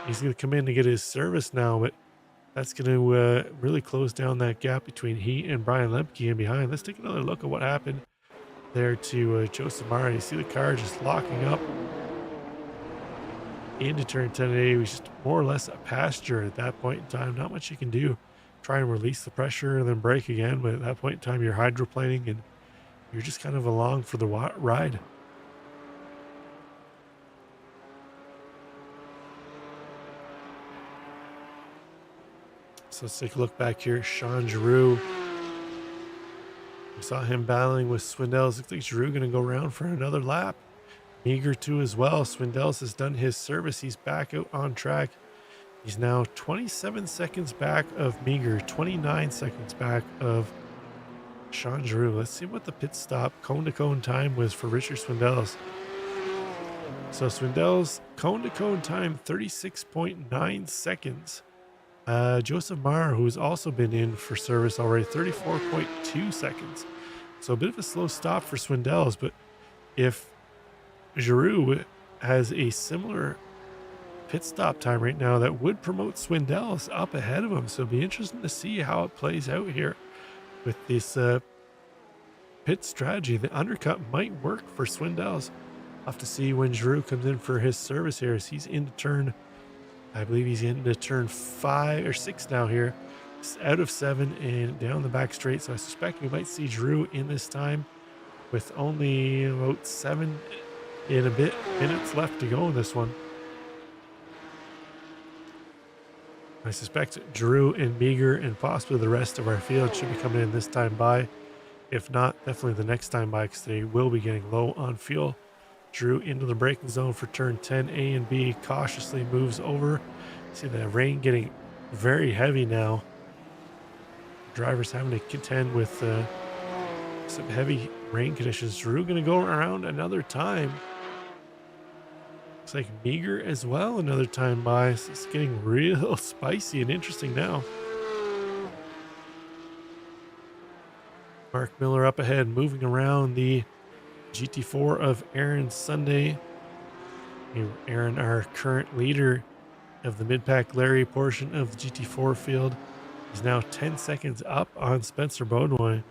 He's going to come in to get his service now, but that's going to really close down that gap between he and Brian Lemke in behind. Let's take another look at what happened there to Joseph Marr. You see the car just locking up into turn 10A. It was just more or less a pasture at that point in time. Not much you can do. Try and release the pressure and then brake again, but at that point in time you're hydroplaning and you're just kind of along for the ride. So let's take a look back here. Sean Giroux. We saw him battling with Swindell's. Looks like Giroux going to go around for another lap. Meager too as well. Swindell's has done his service. He's back out on track. He's now 27 seconds back of Meager, 29 seconds back of Sean Giroux. Let's see what the pit stop cone to cone time was for Richard Swindell's. So Swindell's cone to cone time, 36.9 seconds. Joseph Marr, who's also been in for service already, 34.2 seconds. So a bit of a slow stop for Swindell's, but if Giroux has a similar pit stop time right now, that would promote Swindell's up ahead of him. So it'll be interesting to see how it plays out here with this pit strategy. The undercut might work for Swindell's. I'll have to see when Giroux comes in for his service here, as he's into turn, I believe he's into turn 5 or 6 now here. It's out of 7 and down the back straight. So I suspect we might see Giroux in this time with only about 7 and a bit minutes left to go in this one. I suspect Giroux and Meager and possibly the rest of our field should be coming in this time by. If not, definitely the next time by, because they will be getting low on fuel. Giroux into the braking zone for turn 10 A and B, cautiously moves over. See the rain getting very heavy now. Drivers having to contend with some heavy rain conditions. Giroux going to go around another time. Looks like Meager as well another time by. So it's getting real spicy and interesting now. Mark Miller up ahead, moving around the GT4 of Aaron Sunday. Aaron, our current leader of the mid-pack Larry portion of the GT4 field, is now 10 seconds up on Spencer Bodway.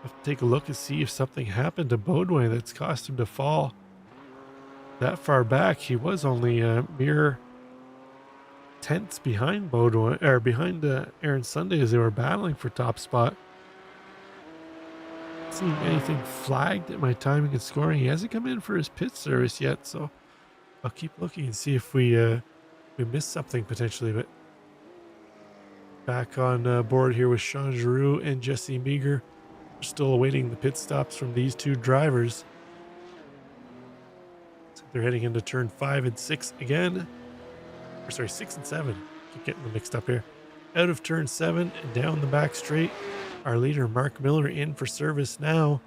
Have to take a look and see if something happened to Bodway that's caused him to fall that far back. He was only a mere tenths behind Bodway, or behind Aaron Sunday, as they were battling for top spot. Seeing anything flagged at my timing and scoring. He hasn't come in for his pit service yet, so I'll keep looking and see if we missed something potentially. But back on board here with Sean Giroux and Jesse Meager. We're still awaiting the pit stops from these two drivers. So they're heading into turn 5 and 6 again. Or sorry, 6 and 7. Keep getting them mixed up here. Out of turn 7 and down the back straight. our leader Mark Miller in for service now.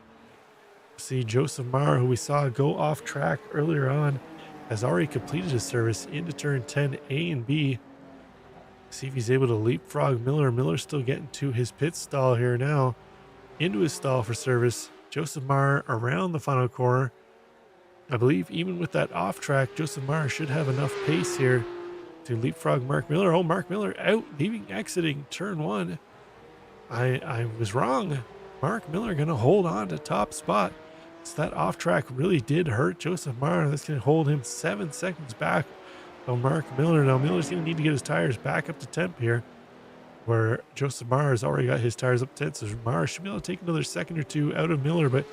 See Joseph Marr, who we saw go off track earlier on, has already completed his service into turn 10A and B. See if he's able to leapfrog Miller. Miller's still getting to his pit stall here now, into his stall for service. Joseph Marr around the final corner. I believe even with that off track, Joseph Marr should have enough pace here to leapfrog Mark Miller. Oh, Mark Miller out, exiting turn 1. I was wrong. Mark Miller going to hold on to top spot. So that off track really did hurt Joseph Marr. That's going to hold him 7 seconds back of Mark Miller. Now Miller's going to need to get his tires back up to temp here, where Joseph Marr has already got his tires up to 10. So Marr should be able to take another second or two out of Miller, but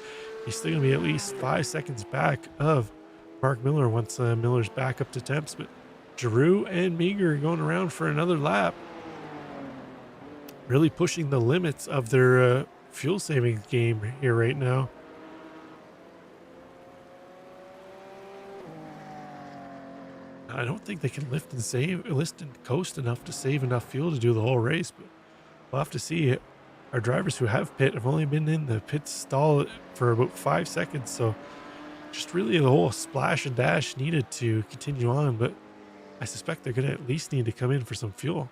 he's still going to be at least 5 seconds back of Mark Miller once Miller's back up to temps. But Giroux and Meager going around for another lap, really pushing the limits of their fuel savings game here right now. I don't think they can lift and coast enough to save enough fuel to do the whole race, but we'll have to see. Our drivers who have pit have only been in the pit stall for about 5 seconds, so just really the whole splash and dash needed to continue on, but I suspect they're going to at least need to come in for some fuel.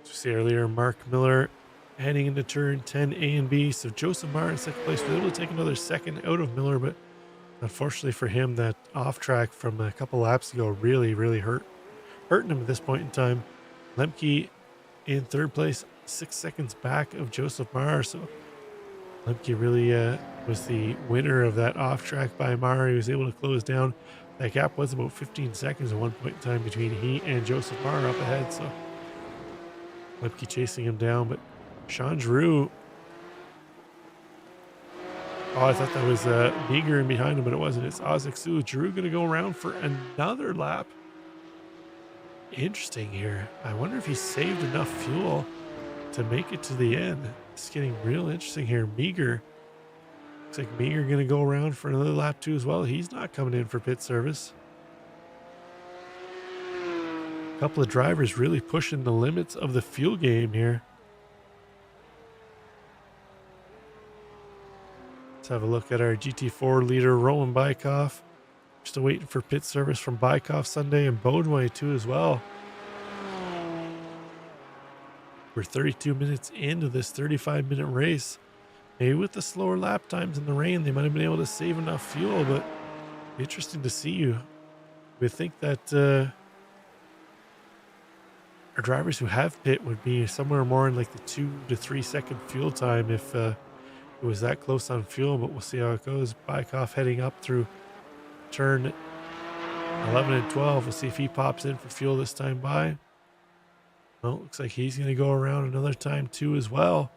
As we see earlier, Mark Miller heading into turn 10A and B, so Joseph Marr in second place was able to take another second out of Miller, but unfortunately for him, that off track from a couple laps ago really hurting him at this point in time. Lemke in third place, 6 seconds back of Joseph Marr, so Lemke really was the winner of that off track by Marr. He was able to close down. That gap was about 15 seconds at one point in time between he and Joseph Marr up ahead, so Lemke chasing him down. But Sean Giroux, oh, I thought that was Meager in behind him, but it wasn't. It's Ozek Su. Giroux going to go around for another lap. Interesting here. I wonder if he saved enough fuel to make it to the end. It's getting real interesting here. Meager, looks like Meager going to go around for another lap too as well. He's not coming in for pit service. A couple of drivers really pushing the limits of the fuel game here. Let's have a look at our GT4 leader, Roman Bykoff. Still waiting for pit service from Bykoff Sunday and Bodeway too as well. We're 32 minutes into this 35-minute race. Maybe with the slower lap times in the rain, they might have been able to save enough fuel, but interesting to see you. We think that our drivers who have pit would be somewhere more in like the 2 to 3 second fuel time if it was that close on fuel, but we'll see how it goes. Bykoff heading up through turn 11 and 12. We'll see if he pops in for fuel this time by. Well, looks like he's going to go around another time too as well.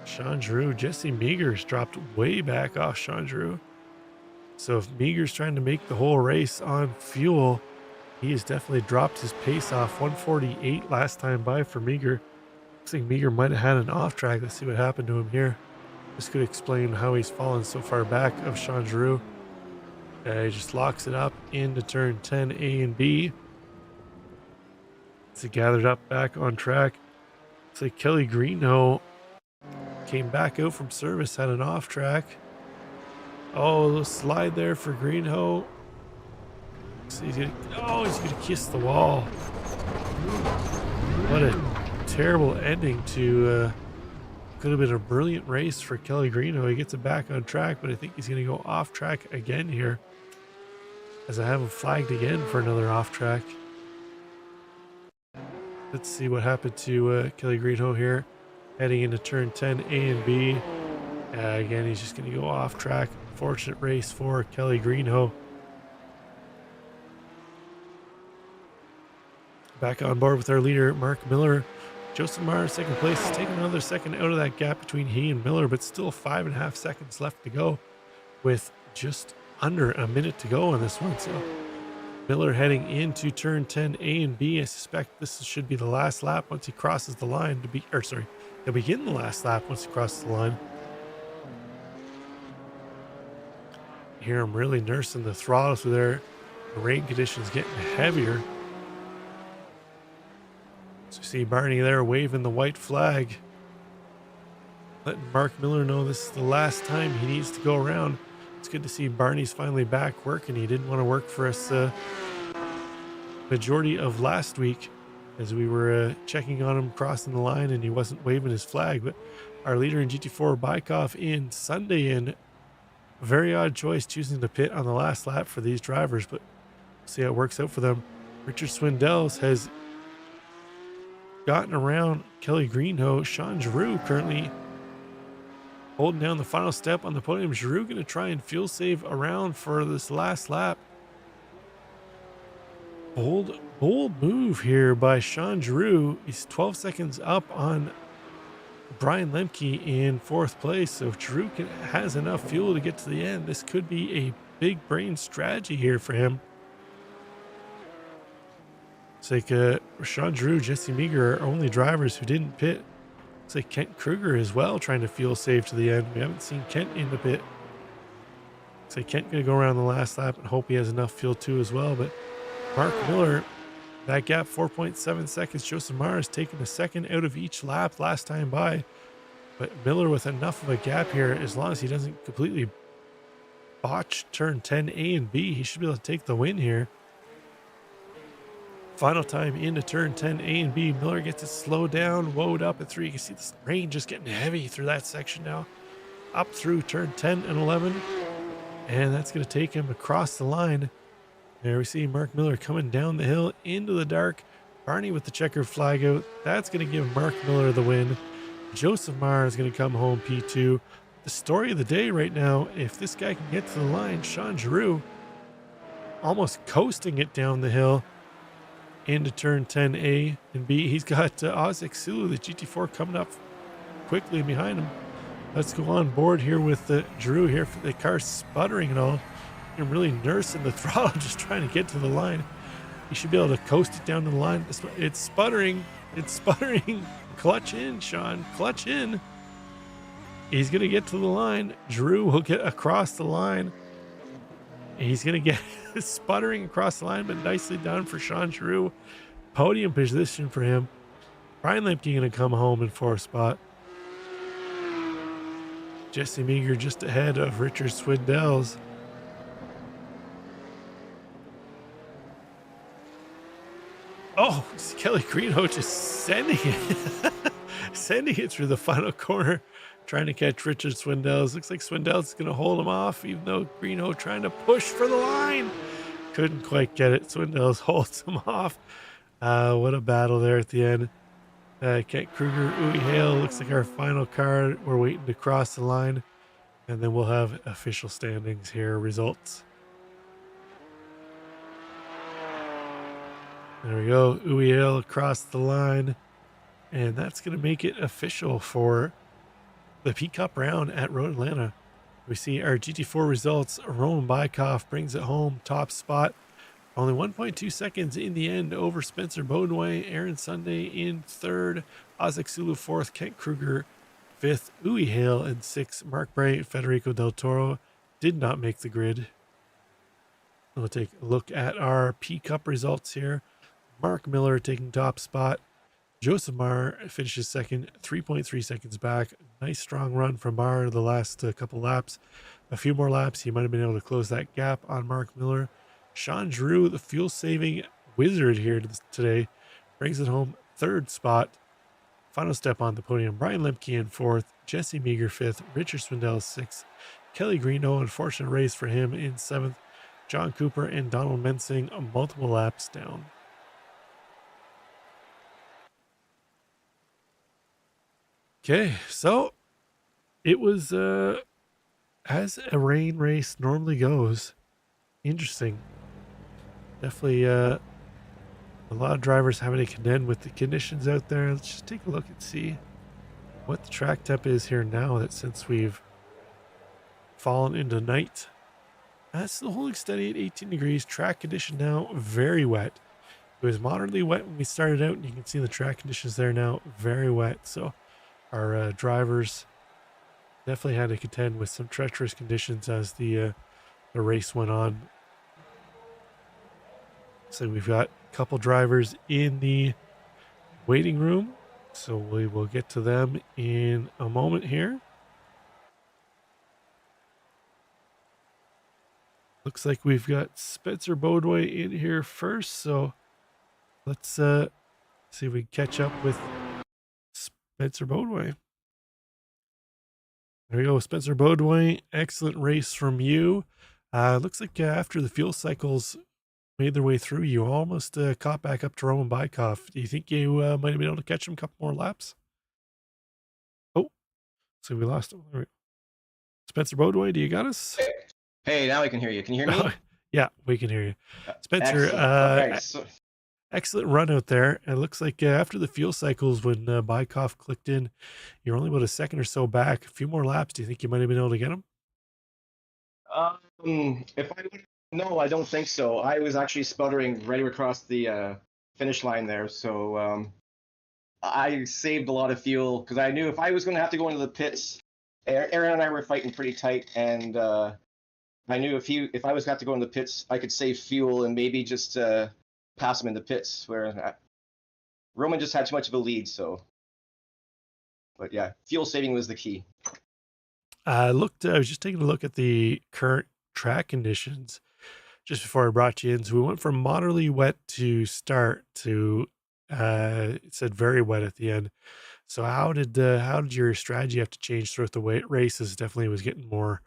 Sean Giroux, Jesse Meager's dropped way back off Sean Giroux. So if Meager's trying to make the whole race on fuel, he has definitely dropped his pace off. 148 last time by for Meager. Looks like Meager might have had an off track. Let's see what happened to him here. This could explain how he's fallen so far back of Sean Giroux. He just locks it up into turn 10A and B. It's gathered up back on track. Looks like Kelly Greenhoe came back out from service, had an off track. Oh, a little slide there for Greenhoe. So he's gonna kiss the wall. What a terrible ending to could have been a brilliant race for Kelly Greenhoe. He gets it back on track, but I think he's gonna go off track again here, as I have him flagged again for another off track. Let's see what happened to Kelly Greenhoe here, heading into turn 10A and B. Again, he's just going to go off track. Fortunate race for Kelly Greenhoe. Back on board with our leader, Mark Miller. Joseph Marr in second place, is taking another second out of that gap between he and Miller, but still 5.5 seconds left to go with just under a minute to go on this one. So Miller heading into turn 10A and B. I suspect this should be the last lap once he crosses the line to be, he'll begin the last lap once he crosses the line. hear him really nursing the throttle through there. The rain conditions getting heavier. So you see Barney there waving the white flag, letting Mark Miller know this is the last time he needs to go around. It's good to see Barney's finally back working. He didn't want to work for us majority of last week as we were checking on him crossing the line and he wasn't waving his flag. But our leader in GT4, Bykov, in Sunday in. Very odd choice choosing to pit on the last lap for these drivers, but we'll see how it works out for them. Richard Swindells has gotten around Kelly Greenhoe. Sean Giroux currently holding down the final step on the podium. Giroux going to try and fuel save around for this last lap. Bold move here by Sean Giroux. He's 12 seconds up on Brian Lemke in 4th place. So if Giroux has enough fuel to get to the end, this could be a big brain strategy here for him. It's like Sean Giroux, Jesse Meager are only drivers who didn't pit. It's like Kent Kruger as well trying to fuel save to the end. We haven't seen Kent in the pit. It's like Kent going to go around the last lap and hope he has enough fuel too as well. But Mark Miller, that gap 4.7 seconds. Joseph Mars taking a second out of each lap last time by. But Miller with enough of a gap here, as long as he doesn't completely botch turn 10A and B, he should be able to take the win here. Final time into turn 10A and B. Miller gets it slowed down, woed up at 3. You can see this rain just getting heavy through that section now. Up through turn 10 and 11. And that's going to take him across the line. There we see Mark Miller coming down the hill into the dark. Barney with the checkered flag out. That's going to give Mark Miller the win. Joseph Meyer is going to come home P2. The story of the day right now, if this guy can get to the line, Sean Giroux almost coasting it down the hill into turn 10A and B. He's got Ozek Sulu, the GT4, coming up quickly behind him. Let's go on board here with Giroux here. For the car sputtering and all. And really nursing the throttle, just trying to get to the line. You should be able to coast it down to the line. It's sputtering. It's sputtering. Clutch in, Sean. Clutch in. He's going to get to the line. Giroux will get across the line. He's going to get sputtering across the line, but nicely done for Sean Giroux. Podium position for him. Brian Lemke going to come home in 4th spot. Jesse Meager just ahead of Richard Swindells. Oh, Kelly Greenhoe just sending it. Sending it through the final corner. Trying to catch Richard Swindells. Looks like Swindells is going to hold him off, even though Greenhoe trying to push for the line. Couldn't quite get it. Swindells holds him off. What a battle there at the end. Kent Kruger, Uwe Hale. Looks like our final car. We're waiting to cross the line. And then we'll have official standings here, results. There we go. Uwe Hale across the line. And that's going to make it official for the P Cup round at Road Atlanta. We see our GT4 results. Roman Bykov brings it home, top spot. Only 1.2 seconds in the end over Spencer Bodenway. Aaron Sunday in 3rd. Ozek Sulu 4th. Kent Kruger 5th. Uwe Hale in 6th. Mark Bray, Federico Del Toro did not make the grid. We'll take a look at our P Cup results here. Mark Miller taking top spot. Joseph Meyer finishes 2nd, 3.3 seconds back. Nice strong run from Meyer the last couple laps. A few more laps, he might have been able to close that gap on Mark Miller. Sean Giroux, the fuel-saving wizard here today, brings it home 3rd spot. Final step on the podium. Brian Lemke in 4th, Jesse Meager 5th, Richard Swindell 6th, Kelly Greenhoe, unfortunate race for him, in 7th. John Cooper and Donald Mensing multiple laps down. Okay, so it was as a rain race normally goes. Interesting. Definitely a lot of drivers having to contend with the conditions out there. Let's just take a look and see what the track temp is here now that since we've fallen into night. That's still holding steady at 18 degrees. Track condition now very wet. It was moderately wet when we started out, and you can see the track conditions there now very wet. So our drivers definitely had to contend with some treacherous conditions as the the race went on. So we've got a couple drivers in the waiting room. So we will get to them in a moment here. Looks like we've got Spencer Bodway in here first. So let's see if we can catch up with Spencer Bodway. There we go, Spencer Bodway. Excellent race from you. Looks like after the fuel cycles made their way through, you almost caught back up to Roman Bykov. Do you think you might have been able to catch him a couple more laps? Oh, so we lost him. Spencer Bodway, do you got us? Hey, now I can hear you. Can you hear me? Yeah, we can hear you. Spencer, Excellent. All right. So, excellent run out there. It looks like after the fuel cycles, when Bykov clicked in, you're only about a second or so back. A few more laps. Do you think you might have been able to get him? if I would, no, I don't think so. I was actually sputtering right across the finish line there, so I saved a lot of fuel because I knew if I was going to have to go into the pits, Aaron and I were fighting pretty tight, and I knew if I was going to have to go in the pits, I could save fuel and maybe just pass him in the pits. Where Roman just had too much of a lead, so. But yeah, fuel saving was the key. I was just taking a look at the current track conditions just before I brought you in. So we went from moderately wet to start to, it said very wet at the end. So how did your strategy have to change throughout the races? Definitely was getting more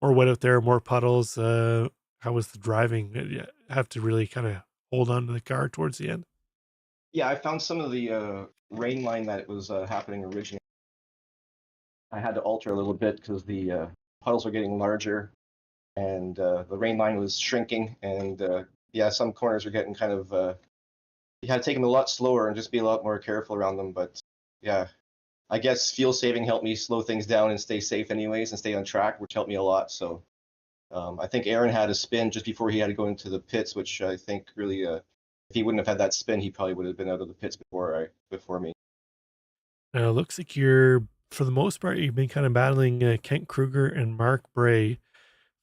wet out there, more puddles. How was the driving? Did you have to really kind of hold on to the car towards the end? Yeah, I found some of the rain line that was happening originally. I had to alter a little bit because the puddles were getting larger and the rain line was shrinking. And yeah, some corners were getting kind of, you had to take them a lot slower and just be a lot more careful around them. But yeah, I guess fuel saving helped me slow things down and stay safe anyways and stay on track, which helped me a lot. So I think Aaron had a spin just before he had to go into the pits, which I think really, if he wouldn't have had that spin, he probably would have been out of the pits before me. Looks like for the most part, you've been kind of battling Kent Kruger and Mark Bray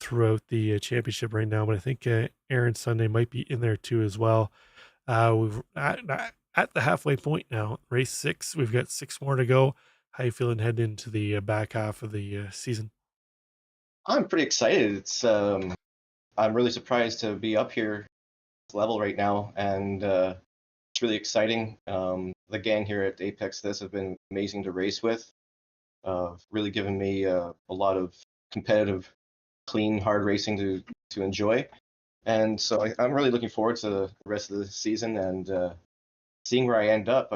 throughout the championship right now, but I think Aaron Sunday might be in there too as well. We've at the halfway point now, race 6. We've got 6 more to go. How you feeling heading into the back half of the season? I'm pretty excited. I'm really surprised to be up here level right now, and it's really exciting. The gang here at Apex this have been amazing to race with. Really given me a lot of competitive, clean, hard racing to enjoy. And so I'm really looking forward to the rest of the season and seeing where I end up.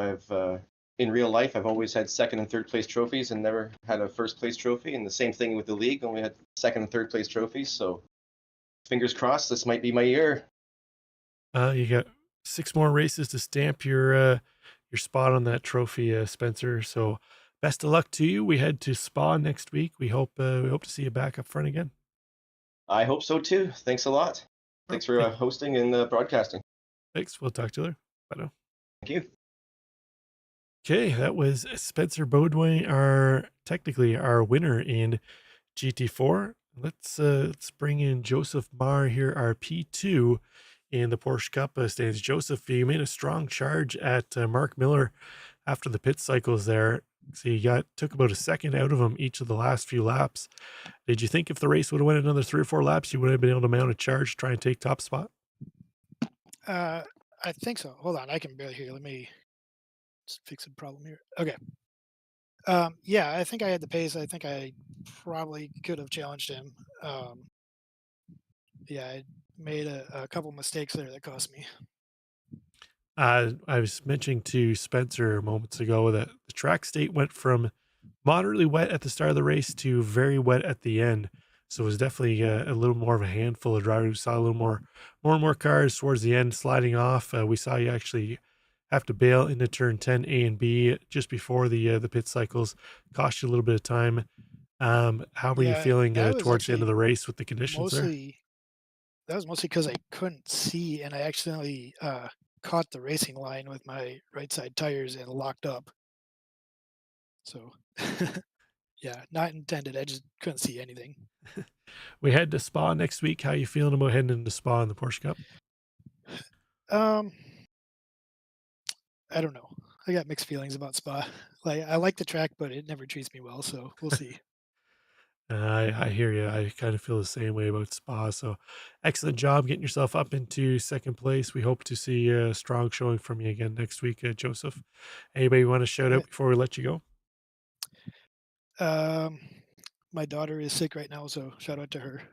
In real life, I've always had second and third place trophies and never had a first place trophy. And the same thing with the league, only had second and third place trophies. So fingers crossed, this might be my year. You got 6 more races to stamp your spot on that trophy, Spencer. So best of luck to you. We head to Spa next week. We hope to see you back up front again. I hope so too. Thanks a lot. Thanks for Okay, hosting and broadcasting. thanks. We'll talk to you later. Bye now. Thank you. Okay, that was Spencer Bodway, technically our winner in GT4. Let's bring in Joseph Marr here, our P2 in the Porsche Cup stands. Joseph, you made a strong charge at Mark Miller after the pit cycles there. So you took about a second out of him each of the last few laps. Did you think if the race would have went another 3 or 4 laps, you would have been able to mount a charge to try and take top spot? Uh, I think so. Hold on, I can barely hear you. Let me just fix a problem here. Okay. Yeah, I think I had the pace. I think I probably could have challenged him. Yeah, I made a couple mistakes there that cost me. I was mentioning to Spencer moments ago that the track state went from moderately wet at the start of the race to very wet at the end. So it was definitely a little more of a handful of drivers. We saw a little more and more cars towards the end sliding off. We saw you actually have to bail into turn 10 A and B just before the pit cycles. Cost you a little bit of time. How were you Yeah, feeling that was towards the end of actually the race with the conditions there? mostly that was mostly because I couldn't see, and I accidentally caught the racing line with my right side tires and locked up. So Yeah, not intended. I just couldn't see anything. We head to Spa next week. How you feeling about heading into Spa in the Porsche Cup? Um, I don't know. I got mixed feelings about Spa. Like I like the track, but it never treats me well. So we'll see. I hear you. I kind of feel the same way about Spa. So excellent job getting yourself up into second place. We hope to see a strong showing from you again next week, Joseph. Anybody want to shout All out right. before we let you go? Um, my daughter is sick right now, so shout out to her.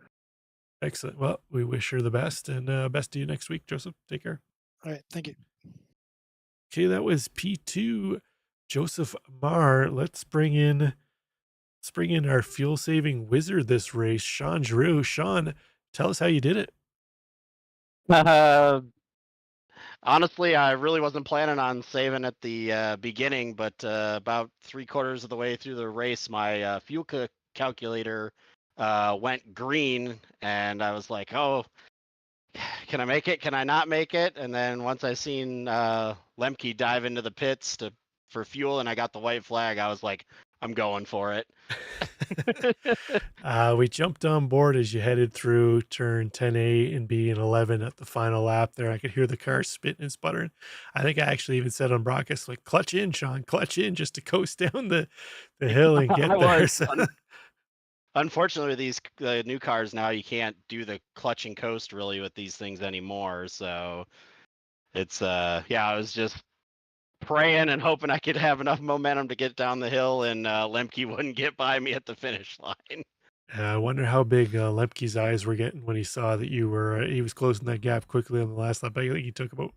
Excellent. Well, we wish her the best and best to you next week, Joseph. Take care. All right. Thank you. Okay, that was P2, Joseph Marr. Let's bring in our fuel saving wizard this race, Sean Giroux. Sean, tell us how you did it. Uh, Honestly, I really wasn't planning on saving at the beginning, but about 3/4 of the way through the race, my calculator went green, and I was like, "Oh, can I make it? Can I not make it?" And then once I seen Lemke dive into the pits for fuel, and I got the white flag, I was like, "I'm going for it." We jumped on board as you headed through turn 10A and B and 11 at the final lap there. I could hear the car spitting and sputtering. I think I actually even said on broadcast, like, clutch in, Sean, clutch in just to coast down the hill and I get there. was. So, Unfortunately, these new cars now, you can't do the clutch and coast really with these things anymore. So it's yeah, I was just praying and hoping I could have enough momentum to get down the hill, and Lemke wouldn't get by me at the finish line. I wonder how big Lemke's eyes were getting when he saw that he was closing that gap quickly on the last lap. I think he took about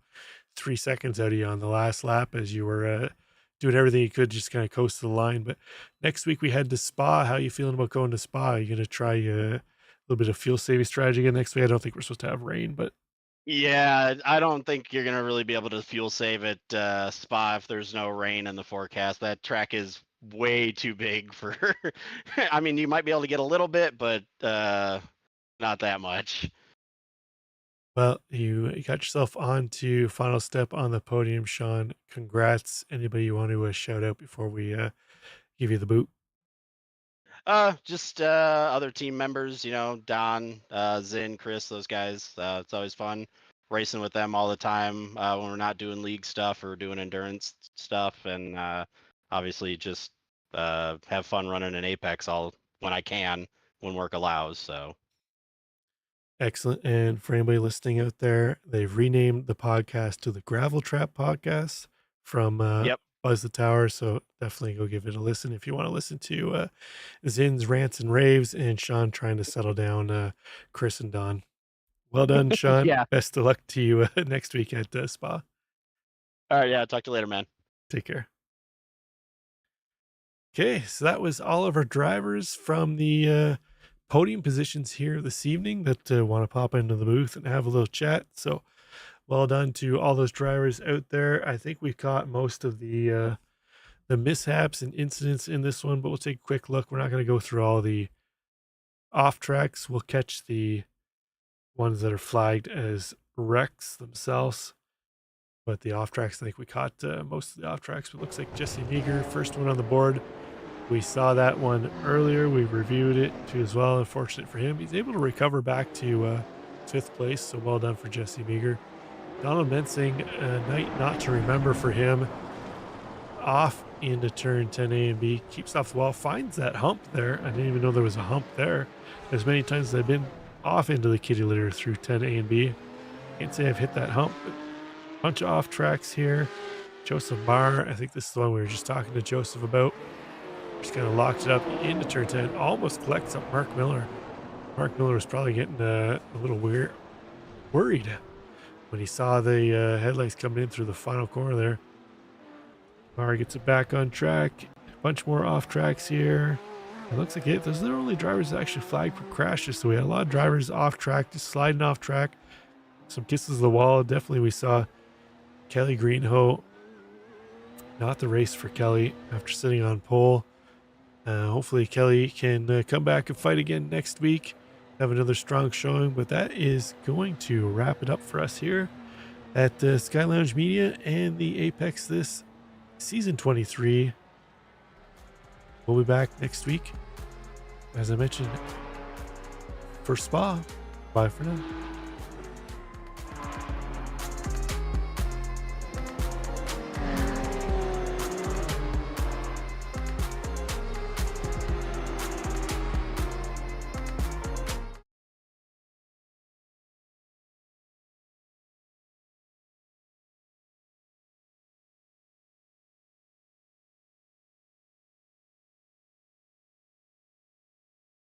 3 seconds out of you on the last lap as you were doing everything you could, just kind of coast to the line. But next week we head to Spa. How you feeling about going to Spa? Are you going to try a little bit of fuel saving strategy again next week? I don't think we're supposed to have rain, but Yeah, I don't think you're gonna really be able to fuel save at Spa if there's no rain in the forecast. That track is way too big for. I mean, you might be able to get a little bit, but not that much. well, you got yourself on to final step on the podium, Sean. Congrats. Anybody you want to shout out before we give you the boot? Just other team members, Don, Zin, Chris, those guys. It's always fun racing with them all the time when we're not doing league stuff or doing endurance stuff, and obviously just have fun running an Apex all when I can, when work allows. So Excellent. And for anybody listening out there, they've renamed the podcast to the Gravel Trap Podcast from yep. Buzz the Tower. So definitely go give it a listen if you want to listen to Zin's rants and raves and Sean trying to settle down Chris and Don. Well done, Sean. Yeah. Best of luck to you next week at Spa. All right. Yeah. Talk to you later, man. Take care. Okay, so that was all of our drivers from the podium positions here this evening that want to pop into the booth and have a little chat. So well done to all those drivers out there. I think we've caught most of the mishaps and incidents in this one, but we'll take a quick look. We're not going to go through all the off tracks. We'll catch the ones that are flagged as wrecks themselves. But the off tracks, I think we caught most of the off tracks. But it looks like Jesse Meager, first one on the board. We saw that one earlier. We reviewed it too as well. Unfortunate for him, he's able to recover back to 5th place. So well done for Jesse Meager. Donald Mensing, a night not to remember for him. Off into turn 10A and B, keeps off the wall, finds that hump there. I didn't even know there was a hump there. As many times as I've been off into the kitty litter through 10A and B, can't say I've hit that hump, but a bunch of off tracks here. Joseph Marr, I think this is the one we were just talking to Joseph about. Just kind of locked it up into turn 10, almost collects up Mark Miller. Mark Miller was probably getting a little worried when he saw the headlights coming in through the final corner there. Marr gets it back on track. A bunch more off tracks here. It looks like those are the only drivers that actually flagged for crashes. So we had a lot of drivers off track, just sliding off track. Some kisses of the wall. Definitely we saw Kelly Greenhoe. Not the race for Kelly after sitting on pole. Hopefully Kelly can come back and fight again next week. Have another strong showing. But that is going to wrap it up for us here at Sky Lounge Media and the Apex this season 23 We'll be back next week, as I mentioned, for Spa. Bye for now.